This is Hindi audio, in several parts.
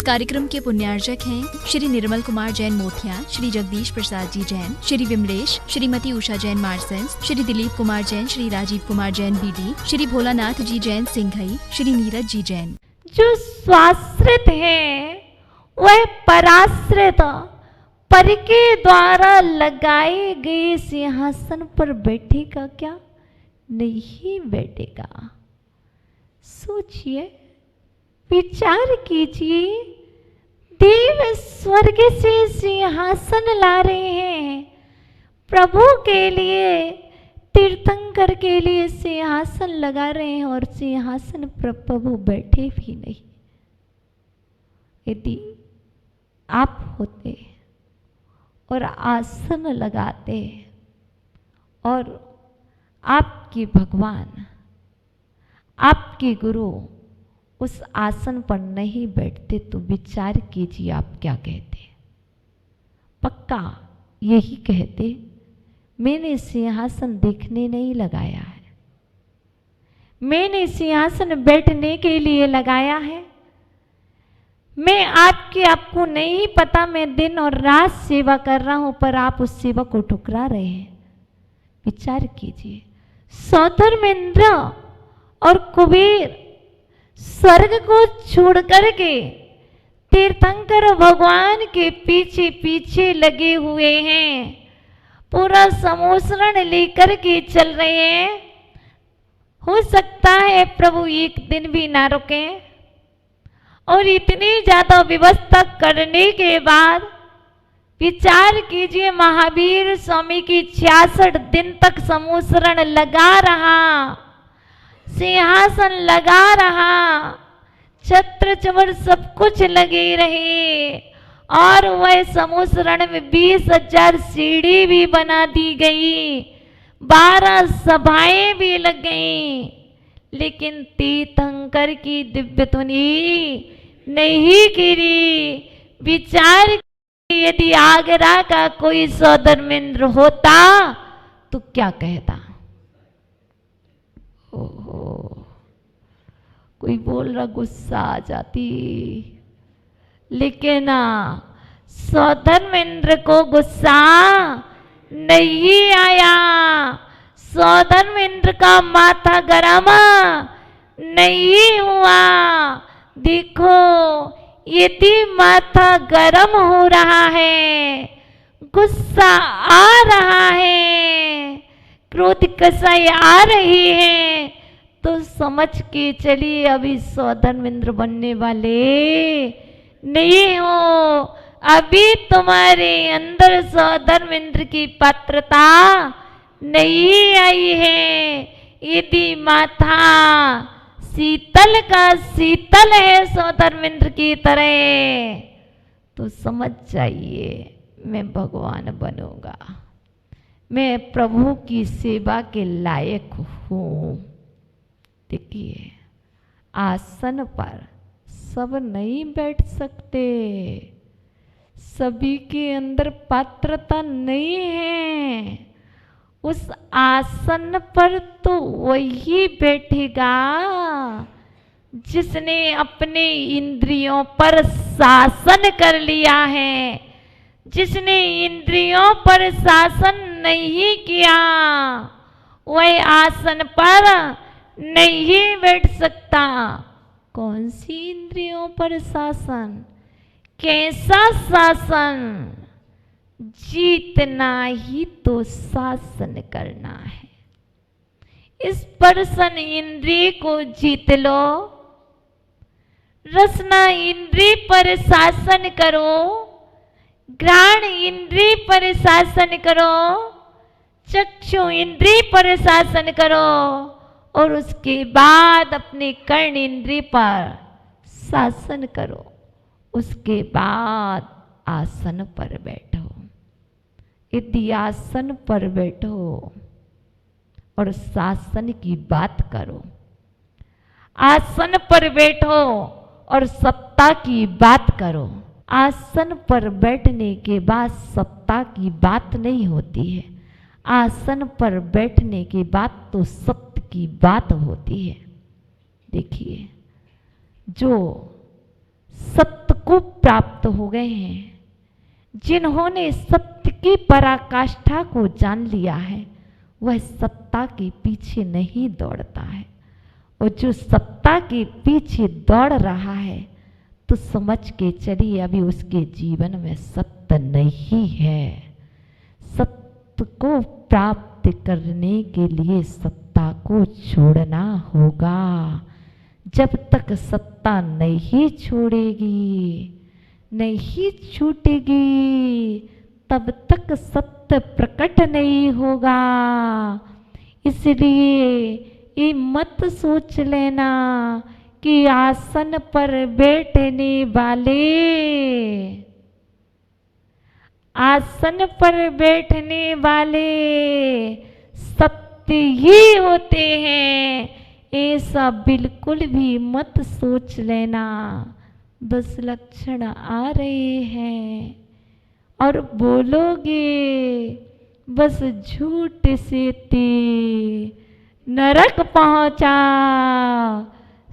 कार्यक्रम के पुण्यार्चक हैं श्री निर्मल कुमार जैन मोथिया, श्री जगदीश प्रसाद जी जैन, श्री विमलेश, श्रीमती उषा जैन मार्सेंस, श्री दिलीप कुमार जैन, श्री राजीव कुमार जैन बीडी, श्री भोलानाथ जी जैन सिंघई, श्री नीरज जी जैन। जो स्वाश्रित है वह पराश्रित पर के द्वारा लगाए गए सिंहासन पर बैठेगा क्या? नहीं बैठेगा। सोचिए, विचार कीजिए, देव स्वर्ग से सिंहासन ला रहे हैं, प्रभु के लिए, तीर्थंकर के लिए सिंहासन लगा रहे हैं और सिंहासन पर प्रभु बैठे भी नहीं। यदि आप होते और आसन लगाते और आपके भगवान, आपके गुरु उस आसन पर नहीं बैठते तो विचार कीजिए आप क्या कहते। पक्का यही कहते, मैंने सिंहासन देखने नहीं लगाया है, मैंने सिंहासन बैठने के लिए लगाया है। मैं आपको नहीं पता, मैं दिन और रात सेवा कर रहा हूं पर आप उस सेवा को ठुकरा रहे हैं। विचार कीजिए, सौधर्मेंद्र और कुबेर स्वर्ग को छोड़ करके तीर्थंकर भगवान के पीछे पीछे लगे हुए हैं, पूरा समोसरण लेकर के चल रहे हैं। हो सकता है प्रभु एक दिन भी ना रुके, और इतनी ज्यादा व्यवस्था करने के बाद विचार कीजिए, महावीर स्वामी की 66 दिन तक समोसरण लगा रहा, सिंहासन लगा रहा, छत्र चवर सब कुछ लगे रहे, और वह समोसरण में 20,000 सीढ़ी भी बना दी गई, 12 सभाएं भी लग गई, लेकिन तीर्थंकर की दिव्य धुनी नहीं गिरी। विचार, यदि आगरा का कोई सौधर्मेंद्र होता तो क्या कहता? ओहो, कोई बोल रहा गुस्सा आ जाती, लेकिन सौधर्मेंद्र को गुस्सा नहीं आया। सौधर्मेंद्र का माथा गरम नहीं हुआ। देखो, यदि माथा गरम हो रहा है, गुस्सा आ रहा है, क्रोध कसाई आ रही है, तो समझ के चलिए अभी सौधर्मेंद्र बनने वाले नहीं हो। अभी तुम्हारे अंदर सौधर्मेंद्र की पात्रता नहीं आई है। यदि माथा शीतल का शीतल है सौधर्मेंद्र की तरह, तो समझ जाइए मैं भगवान बनूंगा, मैं प्रभु की सेवा के लायक हूं। देखिए, आसन पर सब नहीं बैठ सकते, सभी के अंदर पात्रता नहीं है। उस आसन पर तो वही बैठेगा जिसने अपने इंद्रियों पर शासन कर लिया है। जिसने इंद्रियों पर शासन नहीं किया वह आसन पर नहीं बैठ सकता। कौन सी इंद्रियों पर शासन? कैसा शासन? जीतना ही तो शासन करना है। इस पर्सन इंद्रिय को जीत लो, रसना इंद्रिय पर शासन करो, घ्राण इंद्रिय पर शासन करो, चक्षु इंद्रिय पर शासन करो, और उसके बाद अपने कर्ण इंद्रिय पर शासन करो। उसके बाद आसन पर बैठो। यदि आसन पर बैठो और शासन की बात करो, आसन पर बैठो और सत्ता की बात करो। आसन पर बैठने के बाद सत्ता की बात नहीं होती है, आसन पर बैठने के बाद तो सत्य की बात होती है। देखिए, जो सत्य को प्राप्त हो गए हैं, जिन्होंने सत्य की पराकाष्ठा को जान लिया है, वह सत्ता के पीछे नहीं दौड़ता है। और जो सत्ता के पीछे दौड़ रहा है तो समझ के चलिए अभी उसके जीवन में सत्य नहीं है। सत्य को प्राप्त करने के लिए सत्ता को छोड़ना होगा। जब तक सत्ता नहीं छोड़ेगी, नहीं छूटेगी, तब तक सत्य प्रकट नहीं होगा। इसलिए ये मत सोच लेना कि आसन पर बैठने वाले, आसन पर बैठने वाले सत्य ही होते हैं, ऐसा बिल्कुल भी मत सोच लेना। बस लक्षण आ रहे हैं और बोलोगे, बस झूठ से ते नरक पहुंचा,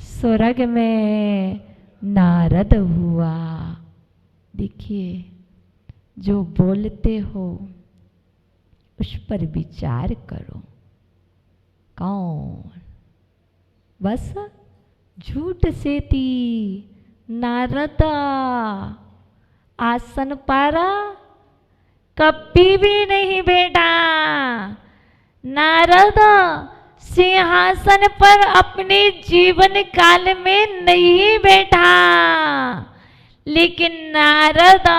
स्वर्ग में नारद हुआ। देखिए, जो बोलते हो उस पर विचार करो। कौन? बस झूठ से थी नारद आसन पर कभी भी नहीं बैठा। नारद सिंहासन पर अपने जीवन काल में नहीं बैठा, लेकिन नारद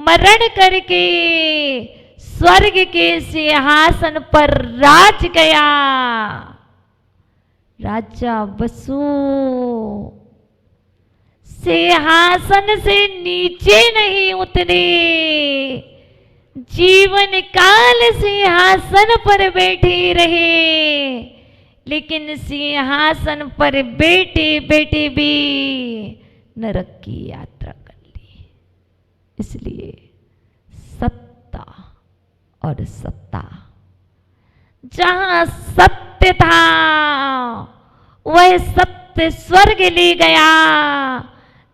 मरण करके स्वर्ग के सिंहासन पर राज गया। राजा वसु सिंहासन से नीचे नहीं उतरे, जीवन काल सिंहासन पर बैठे रहे, लेकिन सिंहासन पर बैठे बैठे भी नरक की यात्रा कर ली। इसलिए सत्ता और सत्ता, जहां सत्य था वह सत्य स्वर्ग ले गया।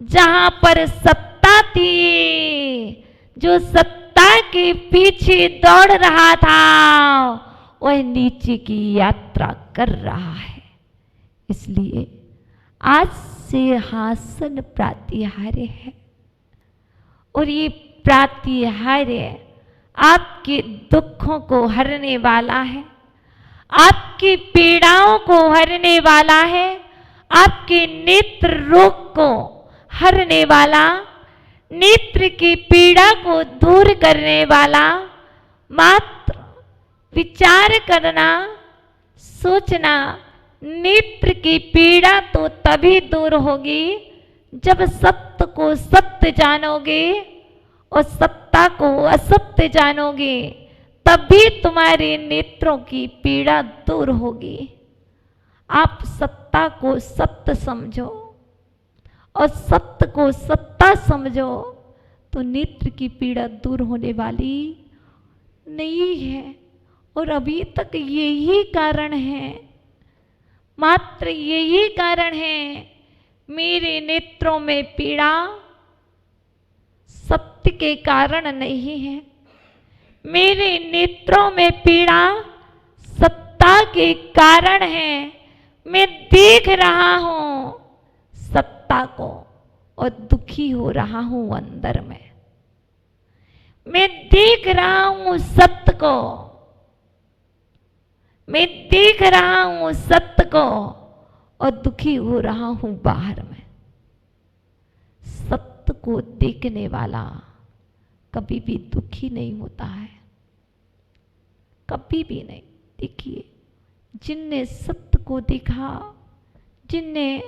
जहां पर सत्ता थी, जो सत्ता के पीछे दौड़ रहा था, वह नीचे की यात्रा कर रहा है। इसलिए आज सिंहासन प्रातिहार्य है, और ये प्रातिहार्य आपके दुखों को हरने वाला है, आपकी पीड़ाओं को हरने वाला है, आपके नेत्र रोग को हरने वाला, नेत्र की पीड़ा को दूर करने वाला। मात्र विचार करना, सोचना, नेत्र की पीड़ा तो तभी दूर होगी जब सत्य को सत्य जानोगे और सत्ता को असत्य जानोगे, तभी तुम्हारे नेत्रों की पीड़ा दूर होगी। आप सत्ता को सत्य समझो और सत्य को सत्ता समझो, तो नेत्र की पीड़ा दूर होने वाली नहीं है। और अभी तक यही कारण है, मात्र यही कारण है, मेरे नेत्रों में पीड़ा सत्य के कारण नहीं है, मेरे नेत्रों में पीड़ा सत्ता के कारण है। मैं देख रहा हूं सत्ता को और दुखी हो रहा हूं अंदर में। मैं देख रहा हूं सत्य को, मैं देख रहा हूं सत्य को और दुखी हो रहा हूं बाहर में। सत्य को देखने वाला कभी भी दुखी नहीं होता है, कभी भी नहीं। देखिए, जिनने सत्य को देखा, जिनने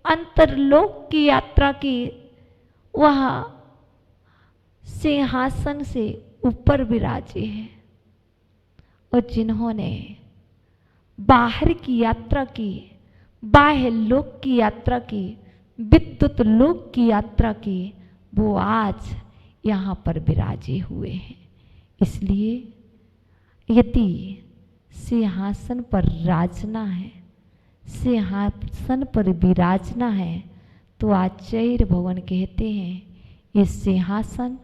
अंतरलोक की यात्रा की, वह सिंहासन से ऊपर विराजे हैं। और जिन्होंने बाहर की यात्रा की, बाह्य लोक की यात्रा की, विद्युत लोक की यात्रा की, वो आज यहाँ पर विराजे हुए हैं। इसलिए यदि सिंहासन पर राजना है, सिंहासन पर विराजना है, तो तो आचार्य भगवान कहते हैं ये सिंहासन,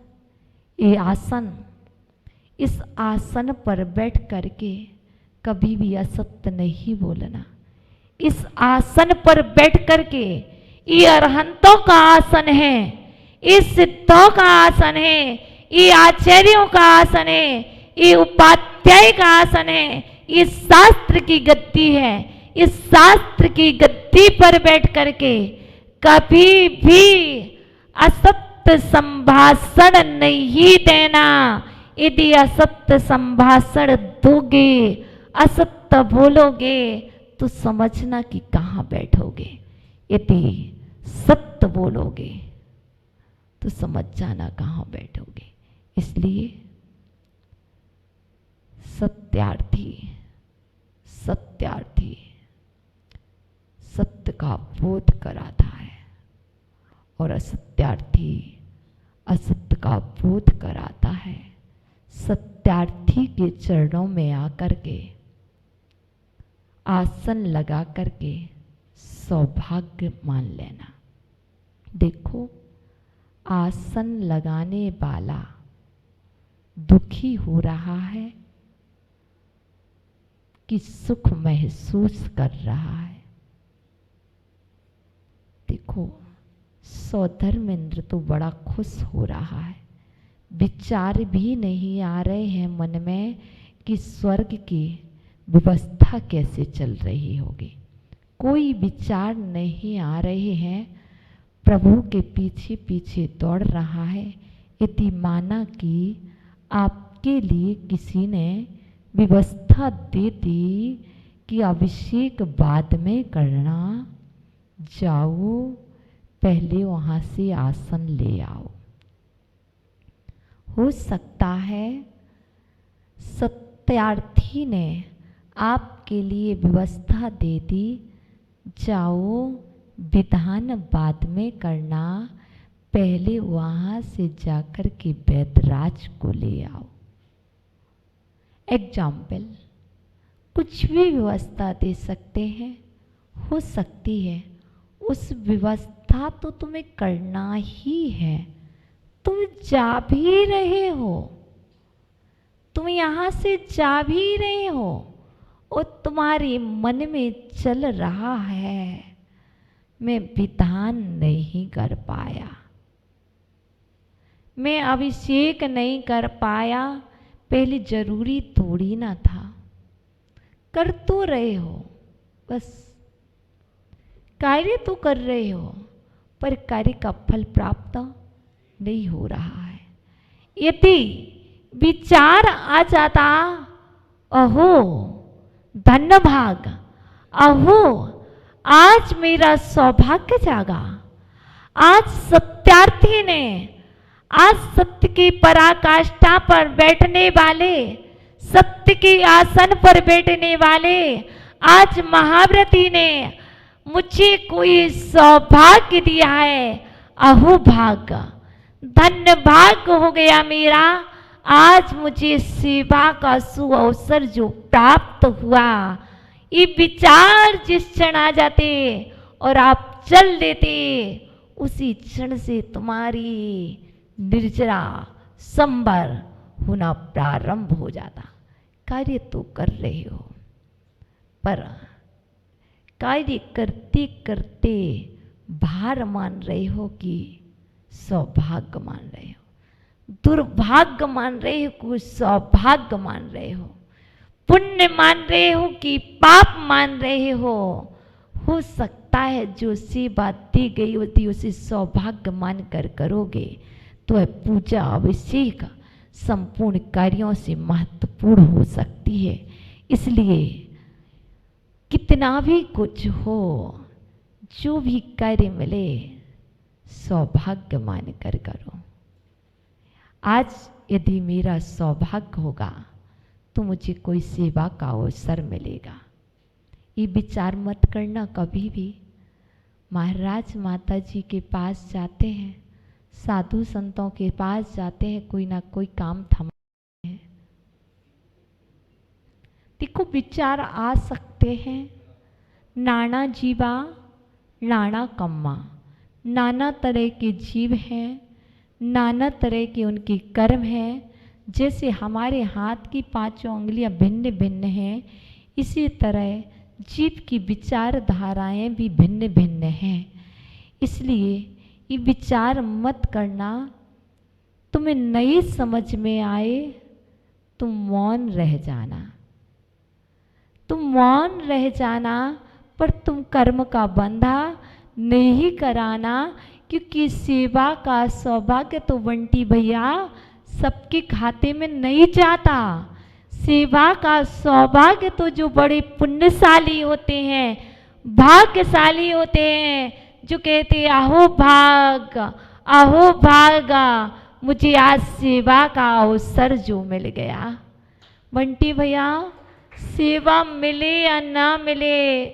ये आसन, इस आसन पर बैठ करके कभी भी असत्य नहीं बोलना। इस आसन पर बैठ करके, ये अरहंतों का आसन है, ये सिद्धों का आसन है, ये आचार्यों का आसन है, ये उपाध्याय का आसन है, ये शास्त्र की गद्दी है। इस शास्त्र की गद्दी पर बैठ करके कभी भी असत्य संभाषण नहीं देना। यदि असत्य संभाषण दोगे, असत्य बोलोगे, तो समझना कि कहाँ बैठोगे। यदि सत्य बोलोगे तो समझ जाना कहाँ बैठोगे। इसलिए सत्यार्थी सत्यार्थी सत्य का बोध कराता है और असत्यार्थी असत्य का बोध कराता है। सत्यार्थी के चरणों में आकर के आसन लगा करके सौभाग्य मान लेना। देखो, आसन लगाने वाला दुखी हो रहा है कि सुख महसूस कर रहा है। देखो, सौधर्मेंद्र तो बड़ा खुश हो रहा है, विचार भी नहीं आ रहे हैं मन में कि स्वर्ग की व्यवस्था कैसे चल रही होगी। कोई विचार नहीं आ रहे हैं, प्रभु के पीछे पीछे दौड़ रहा है। यदि माना कि आपके लिए किसी ने व्यवस्था दे दी कि अभिषेक बाद में करना, जाओ पहले वहाँ से आसन ले आओ। हो सकता है सत्यार्थी ने आपके लिए व्यवस्था दे दी, जाओ विधान बाद में करना, पहले वहाँ से जाकर के वैदराज को ले आओ। एग्जाम्पल, कुछ भी व्यवस्था दे सकते हैं। हो सकती है उस व्यवस्था तो तुम्हें करना ही है, तुम जा भी रहे हो, तुम यहाँ से जा भी रहे हो और तुम्हारे मन में चल रहा है मैं विधान नहीं कर पाया, मैं अभिषेक नहीं कर पाया, पहले जरूरी थोड़ी ना था। कर तो रहे हो, बस कार्य तो कर रहे हो, पर कार्य का फल प्राप्त नहीं हो रहा है। यदि विचार आ जाता, अहो धन्य भाग, अहो आज मेरा सौभाग्य जागा, आज सत्यार्थी ने, आज सत्य की पराकाष्ठा पर बैठने वाले, सत्य के आसन पर बैठने वाले, आज महाव्रती ने मुझे कोई सौभाग्य दिया है, अहो भाग्य, धन्य भाग्य हो गया मेरा। आज मुझे सेवा का सुअवसर जो प्राप्त हुआ, ये विचार जिस क्षण आ जाते और आप चल देते, उसी क्षण से तुम्हारी निर्जरा संबर होना प्रारंभ हो जाता। कार्य तो कर रहे हो, पर कार्य करते करते भार मान रहे हो कि सौभाग्य मान रहे हो, दुर्भाग्य मान रहे हो कि सौभाग्य मान रहे हो, पुण्य मान रहे हो कि पाप मान रहे हो। हो सकता है जो सेवा दी गई होती उसे सौभाग्य मान कर करोगे तो है पूजा अभिषेक संपूर्ण कार्यों से महत्वपूर्ण हो सकती है। इसलिए कितना भी कुछ हो, जो भी कार्य मिले सौभाग्य मान कर करो। आज यदि मेरा सौभाग्य होगा तो मुझे कोई सेवा का अवसर मिलेगा, ये विचार मत करना कभी भी। महाराज माता जी के पास जाते हैं, साधु संतों के पास जाते हैं, कोई ना कोई काम थमाते हैं। देखो विचार आ सकते हैं, नाना जीवा नाना कम्मा, नाना तरह के जीव हैं, नाना तरह के उनके कर्म हैं। जैसे हमारे हाथ की पांचों उंगलियां भिन्न भिन्न हैं, इसी तरह जीव की विचारधाराएं भी भिन्न भिन्न हैं। इसलिए ये विचार मत करना, तुम्हें नहीं समझ में आए तुम मौन रह जाना, तुम मौन रह जाना, पर तुम कर्म का बंधा नहीं कराना, क्योंकि सेवा का सौभाग्य तो बंटी भैया सबके खाते में नहीं जाता। सेवा का सौभाग्य तो जो बड़े पुण्यशाली होते हैं, भाग्यशाली होते हैं, जो कहते अहो भाग, अहो भागा, मुझे आज सेवा का अवसर जो मिल गया। बंटी भैया सेवा मिले या ना मिले,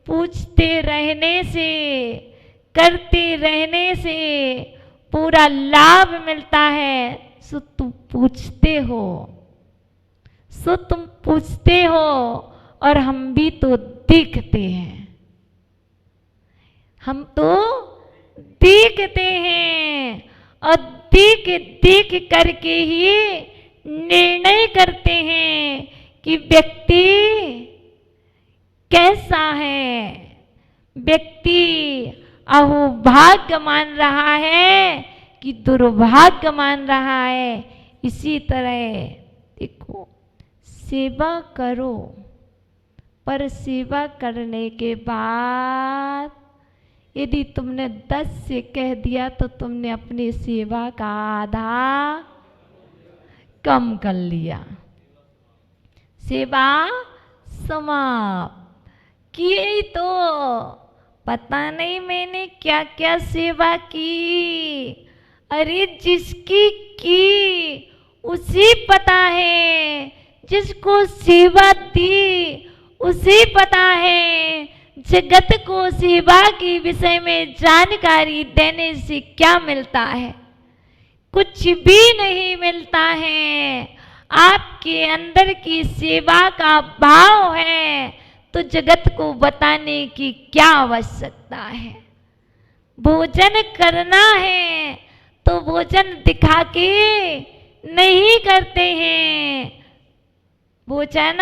पूछते रहने से, करते रहने से पूरा लाभ मिलता है। सो तुम पूछते हो, सो तुम पूछते हो, और हम भी तो देखते हैं, हम तो देखते हैं, और देख देख करके ही निर्णय करते हैं कि व्यक्ति कैसा है, व्यक्ति अहो भाग्य मान रहा है कि दुर्भाग्य मान रहा है। इसी तरह देखो, सेवा करो, पर सेवा करने के बाद यदि तुमने 10 से कह दिया तो तुमने अपनी सेवा का आधा कम कर लिया, सेवा समाप्त। किए तो पता नहीं मैंने क्या क्या सेवा की, अरे जिसकी की उसे पता है, जिसको सेवा दी उसे पता है। जगत को सेवा के विषय में जानकारी देने से क्या मिलता है? कुछ भी नहीं मिलता है। आपके अंदर की सेवा का भाव है तो जगत को बताने की क्या आवश्यकता है? भोजन करना है तो भोजन दिखा के नहीं करते हैं, भोजन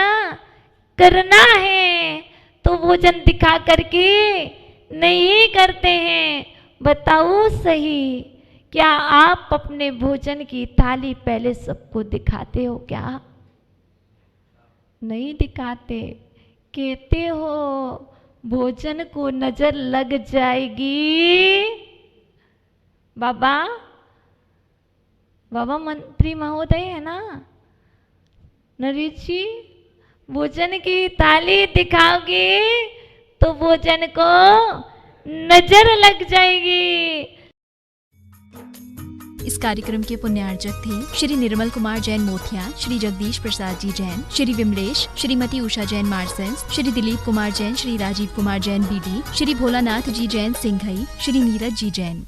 करना है तो भोजन दिखा करके नहीं करते हैं। बताओ सही, क्या आप अपने भोजन की थाली पहले सबको दिखाते हो क्या? नहीं दिखाते। कहते हो भोजन को नजर लग जाएगी। बाबा मंत्री महोदय है ना, नरेश जी, भोजन की थाली दिखाओगे तो भोजन को नजर लग जाएगी। इस कार्यक्रम के पुण्यार्चक थे श्री निर्मल कुमार जैन मोथिया, श्री जगदीश प्रसाद जी जैन, श्री विमलेश, श्रीमती उषा जैन मार्सेंस, श्री दिलीप कुमार जैन, श्री राजीव कुमार जैन बीडी, श्री भोलानाथ जी जैन सिंघई, श्री नीरज जी जैन।